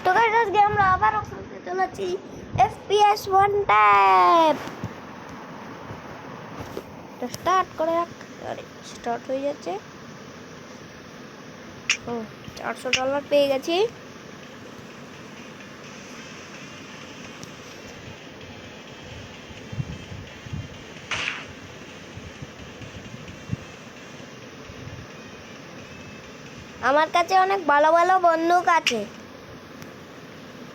তো गाइस আজকে আমরা আবার খেলতে চলেছি FPS 1 ট্যাপ। তো স্টার্ট করে রাখ। আরে স্টার্ট হয়ে যাচ্ছে। ও $400 পেয়ে গেছি। আমার কাছে অনেক ভালো ভালো বন্দুক আছে।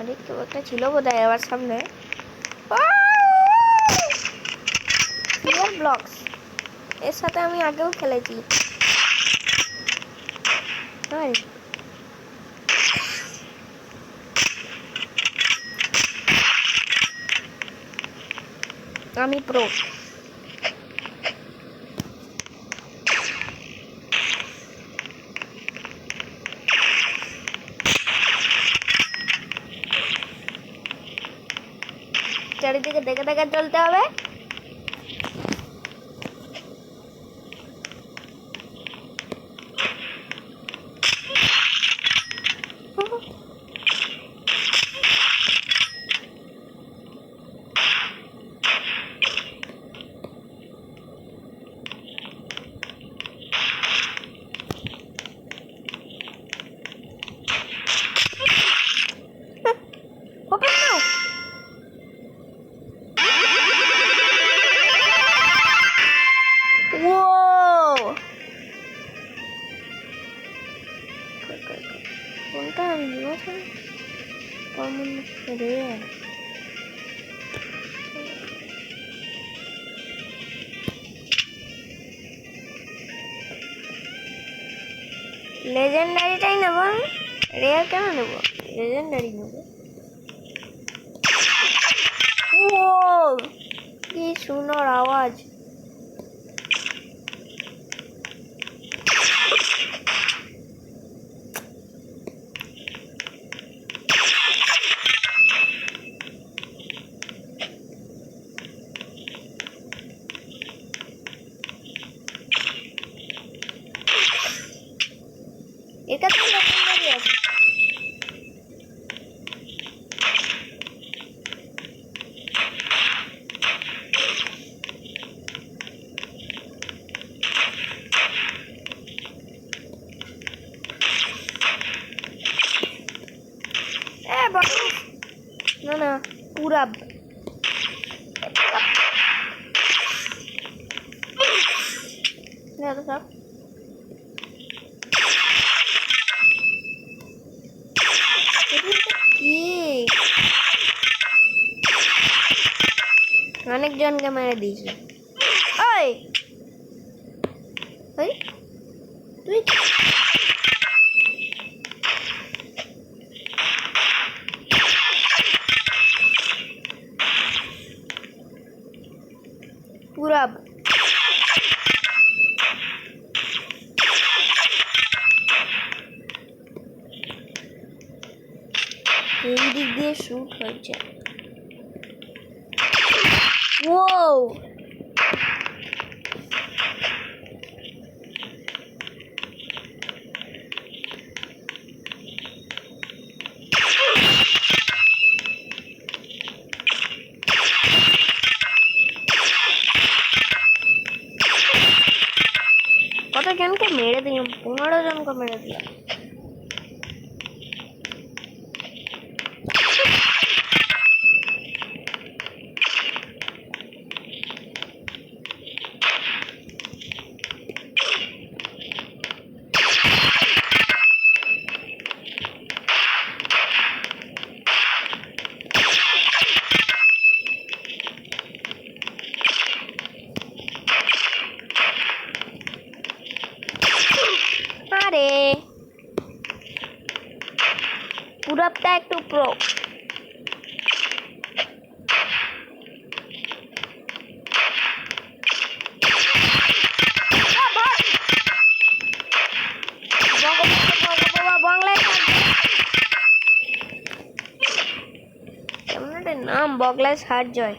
আরে কেউ একটা ছিল বোধহয় আবার সামনে। ফিয়ার ব্লকস এর সাথে আমি আগেও খেলেছি। আমি প্রো। চারিদিকে দেখে দেখে চলতে হবে। কোনটা কমন রে? লেজেন্ডারিটাই নেব। রেয়ার কেন নেব? লেজেন্ডারি নেব। ও কি সুন্দর আওয়াজ। এটা তো লেজেন্ডারি আছে। না না পুরাব সব কি অনেকজনকে মেরে দিয়েছে। ওই তুই পুরাব এই দিক দিয়ে শুট হয়েছে। ও কতজনকে মেরে দিলাম? 15 জনকে মেরে দিলাম। আরে পুরাবটা একটু প্রো। নাম বগলাস হাট জয়।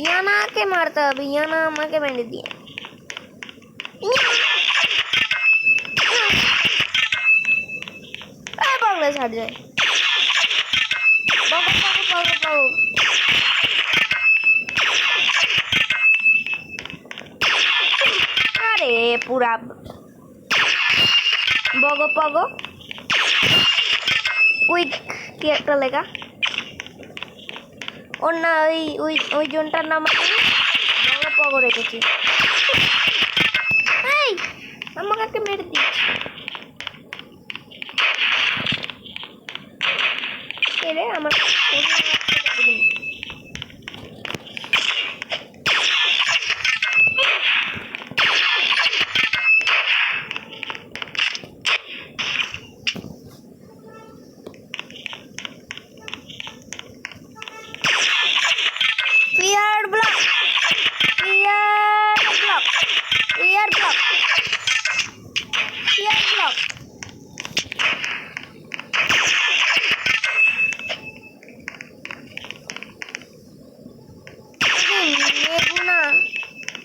ইয়ানাকে মারতে হবে, ইয়ানা আমাকে মেরে দিয়ে। পাগলে ছাড় যায়। আরে পুরা বগ পগ কুইক কি একটা লেখা ওর না, ওই জনটার নাম আমি বগ পগ রেখেছি। এই আমাকে মেরে দিচ্ছি। রে আমার fear block,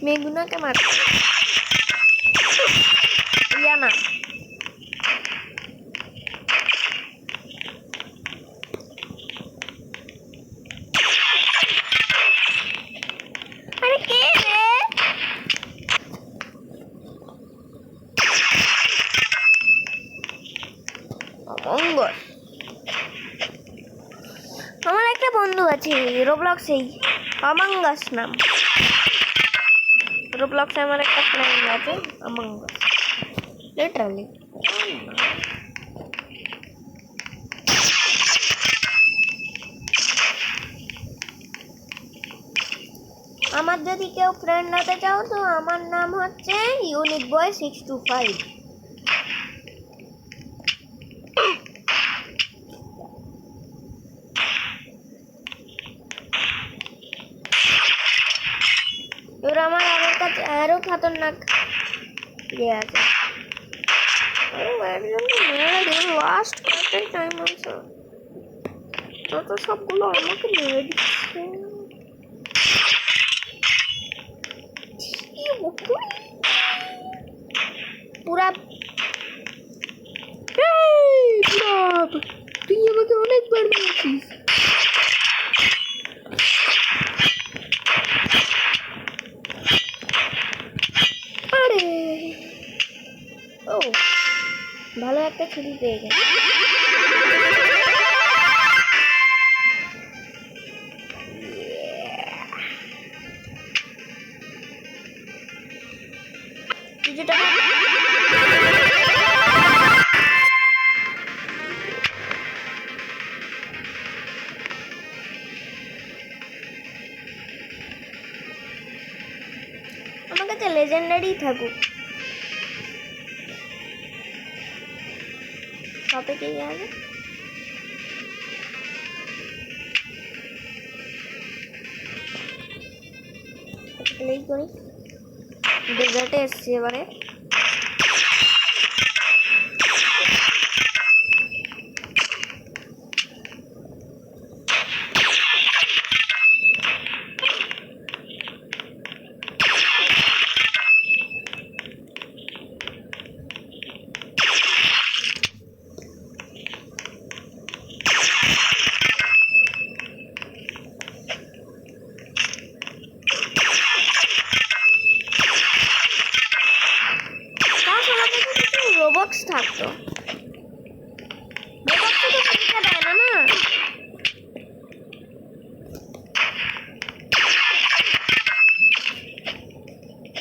মেগুনা के मार याना अरे के रे অমঙ্গল। আমার একটা বন্ধু আছে রোবলক্সেই, অমঙ্গাস নাম। রোবলক্সে আমার একটা ফ্রেন্ড আছে অমঙ্গাস, লিটারালি। আমার যদি কেউ ফ্রেন্ড হতে চাও তো আমার নাম হচ্ছে ইউনিক বয় 625। এবার আমার কাছে আরো খতরনাক ইয়ে আছে। লাস্ট কয়েকটাই টাইম আছে, যত সবগুলো আমাকে মেরে দিচ্ছে। পুরা তুই আমাকে অনেকবার মেরেছিস। আরে ও ভালো একটা ছুরি পেয়ে গেছে। কিছুটা আমার কাছে লেজেন্ডারি থাকুক, শপে কে যাবে? প্লেই করি। ডেজার্টে এসছি এবারে। রোবক্স থাকতো, রোবক্স তো পরীক্ষা দেয় না না।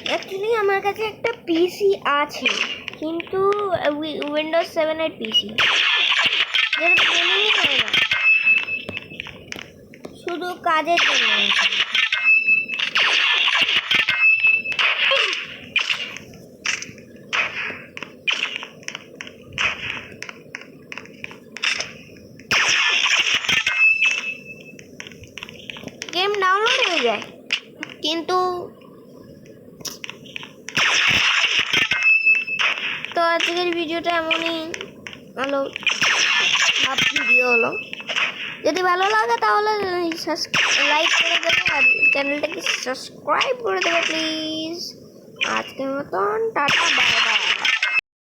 অ্যাকচুয়ালি আমার কাছে একটা পিসি আছে, কিন্তু উইন্ডোজ 7 এর পিসি, যেটা গেমিংই হয় না, শুধু কাজের জন্য। গেম ডাউনলোড হয়ে যায়, কিন্তু তো আজকের ভিডিওটা এমনই হলো, হাফ ভিডিও হলো। যদি ভালো লাগে তাহলে লাইক করে দেবে আর চ্যানেলটাকে সাবস্ক্রাইব করে দেবে প্লিজ। আজকের মতন টাটা, বাই বাই।